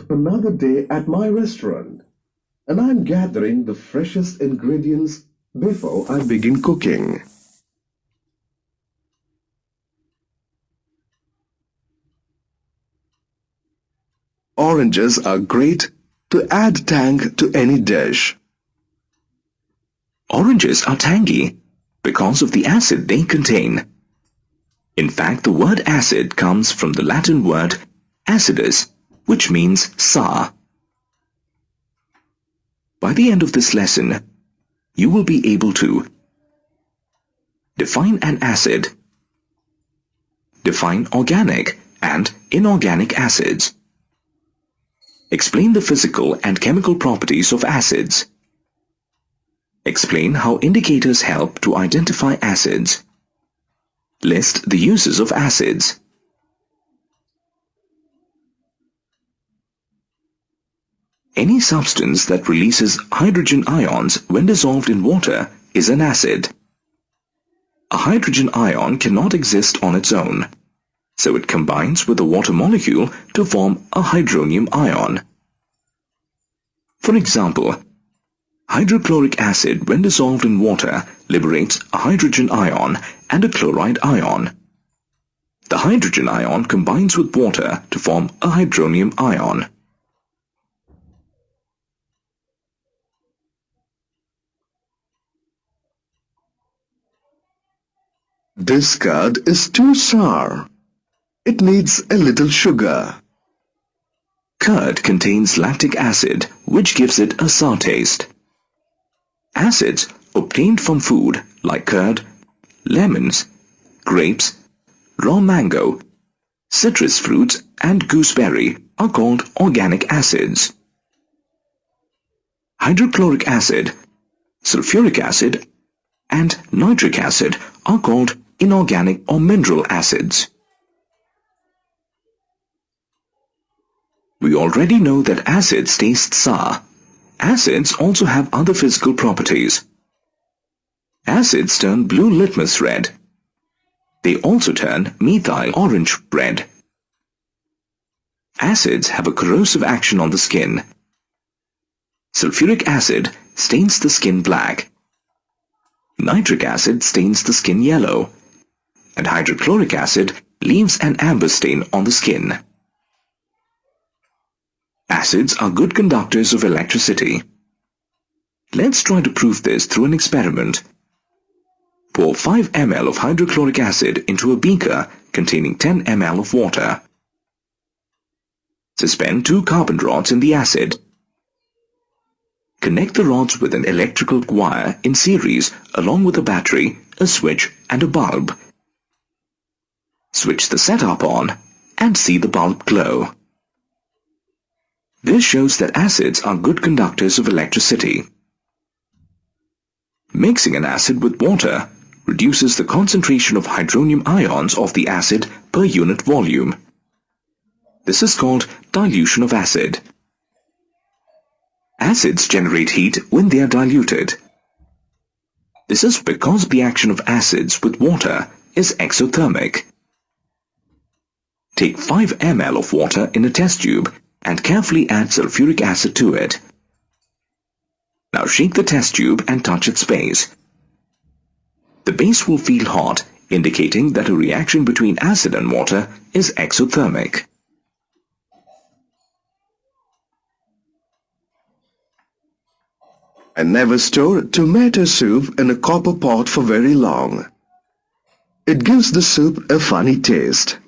of another day at my restaurant, and I'm gathering the freshest ingredients before I begin cooking. Oranges are great to add tang to any dish. Oranges are tangy because of the acid they contain. In fact, the word acid comes from the Latin word acidus, which means sour. By the end of this lesson, you will be able to define an acid, define organic and inorganic acids, explain the physical and chemical properties of acids, explain how indicators help to identify acids, list the uses of acids. Any substance that releases hydrogen ions when dissolved in water is an acid. A hydrogen ion cannot exist on its own, so it combines with a water molecule to form a hydronium ion. For example, hydrochloric acid when dissolved in water liberates a hydrogen ion and a chloride ion. The hydrogen ion combines with water to form a hydronium ion. This curd is too sour. It needs a little sugar. Curd contains lactic acid, which gives it a sour taste. Acids obtained from food like curd, lemons, grapes, raw mango, citrus fruits and gooseberry are called organic acids. Hydrochloric acid, sulfuric acid and nitric acid are called inorganic or mineral acids. We already know that acids taste sour. Acids also have other physical properties. Acids turn blue litmus red. They also turn methyl orange red. Acids have a corrosive action on the skin. Sulfuric acid stains the skin black. Nitric acid stains the skin yellow, and hydrochloric acid leaves an amber stain on the skin. Acids are good conductors of electricity. Let's try to prove this through an experiment. Pour 5 ml of hydrochloric acid into a beaker containing 10 ml of water. Suspend 2 carbon rods in the acid. Connect the rods with an electrical wire in series along with a battery, a switch and a bulb. Switch the setup on and see the bulb glow. This shows that acids are good conductors of electricity. Mixing an acid with water reduces the concentration of hydronium ions of the acid per unit volume. This is called dilution of acid. Acids generate heat when they are diluted. This is because the action of acids with water is exothermic. Take 5 ml of water in a test tube and carefully add sulfuric acid to it. Now shake the test tube and touch its base. The base will feel hot, indicating that a reaction between acid and water is exothermic. I never store tomato soup in a copper pot for very long. It gives the soup a funny taste.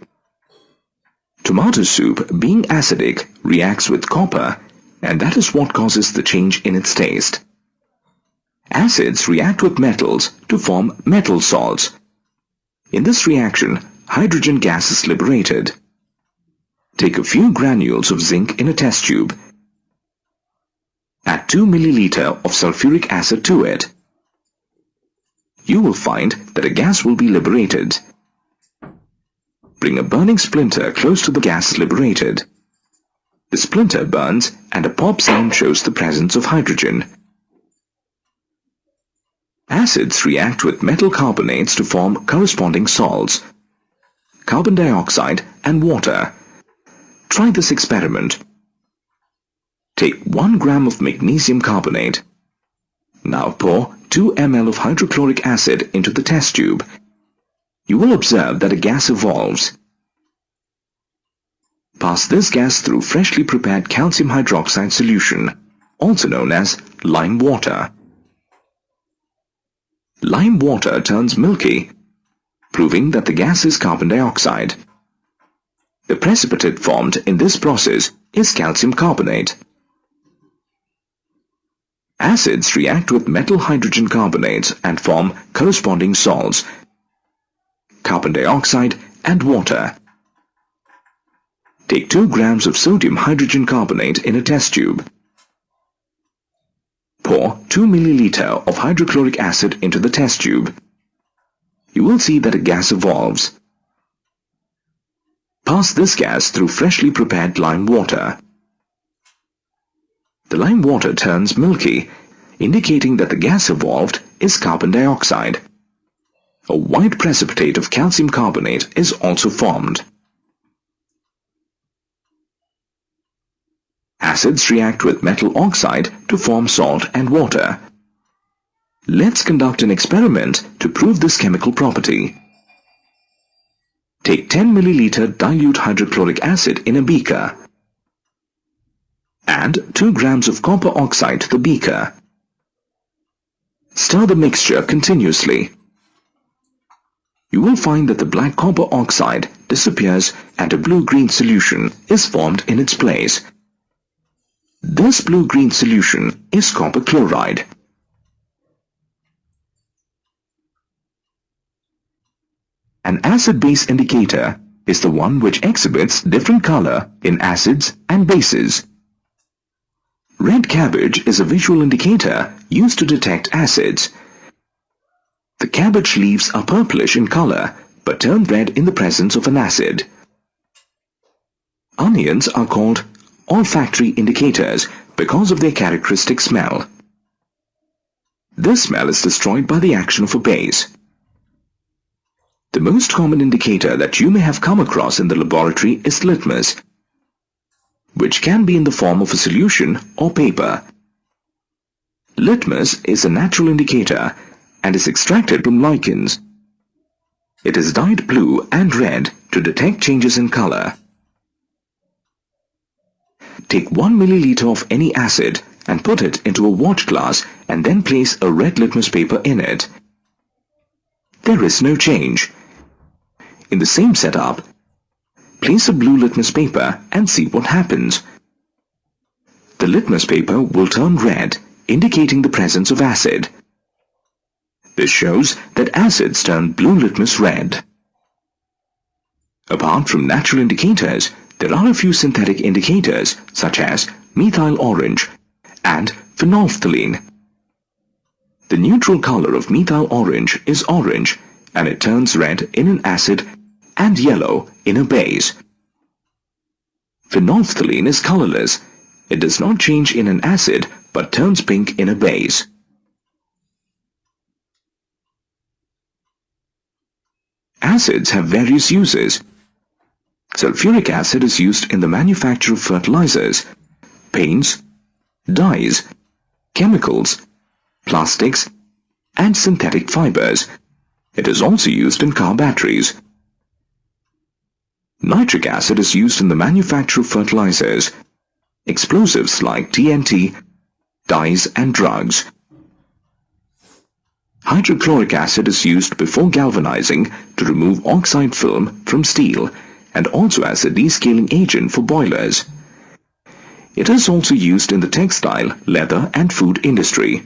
Tomato soup, being acidic, reacts with copper, and that is what causes the change in its taste. Acids react with metals to form metal salts. In this reaction, hydrogen gas is liberated. Take a few granules of zinc in a test tube. Add 2 ml of sulfuric acid to it. You will find that a gas will be liberated. Bring a burning splinter close to the gas liberated. The splinter burns and a pop sound shows the presence of hydrogen. Acids react with metal carbonates to form corresponding salts, carbon dioxide and water. Try this experiment. Take 1 gram of magnesium carbonate. Now pour 2 ml of hydrochloric acid into the test tube. You will observe that a gas evolves. Pass this gas through freshly prepared calcium hydroxide solution, also known as lime water. Lime water turns milky, proving that the gas is carbon dioxide. The precipitate formed in this process is calcium carbonate. Acids react with metal hydrogen carbonates and form corresponding salts, carbon dioxide and water. Take 2 grams of sodium hydrogen carbonate in a test tube. Pour 2 milliliter of hydrochloric acid into the test tube. You will see that a gas evolves. Pass this gas through freshly prepared lime water. The lime water turns milky, indicating that the gas evolved is carbon dioxide. A white precipitate of calcium carbonate is also formed. Acids react with metal oxide to form salt and water. Let's conduct an experiment to prove this chemical property. Take 10 milliliter dilute hydrochloric acid in a beaker. Add 2 grams of copper oxide to the beaker. Stir the mixture continuously. You will find that the black copper oxide disappears and a blue-green solution is formed in its place. This blue-green solution is copper chloride. An acid-base indicator is the one which exhibits different color in acids and bases. Red cabbage is a visual indicator used to detect acids. The cabbage leaves are purplish in color but turn red in the presence of an acid. Onions are called olfactory indicators because of their characteristic smell. This smell is destroyed by the action of a base. The most common indicator that you may have come across in the laboratory is litmus, which can be in the form of a solution or paper. Litmus is a natural indicator and is extracted from lichens. It is dyed blue and red to detect changes in color. Take 1 milliliter of any acid and put it into a watch glass and then place a red litmus paper in it. There is no change. In the same setup, place a blue litmus paper and see what happens. The litmus paper will turn red, indicating the presence of acid. This shows that acids turn blue litmus red. Apart from natural indicators, there are a few synthetic indicators such as methyl orange and phenolphthalein. The neutral color of methyl orange is orange and it turns red in an acid and yellow in a base. Phenolphthalein is colorless. It does not change in an acid but turns pink in a base. Acids have various uses. Sulfuric acid is used in the manufacture of fertilizers, paints, dyes, chemicals, plastics, and synthetic fibers. It is also used in car batteries. Nitric acid is used in the manufacture of fertilizers, explosives like TNT, dyes and drugs. Hydrochloric acid is used before galvanizing to remove oxide film from steel and also as a descaling agent for boilers. It is also used in the textile, leather and food industry.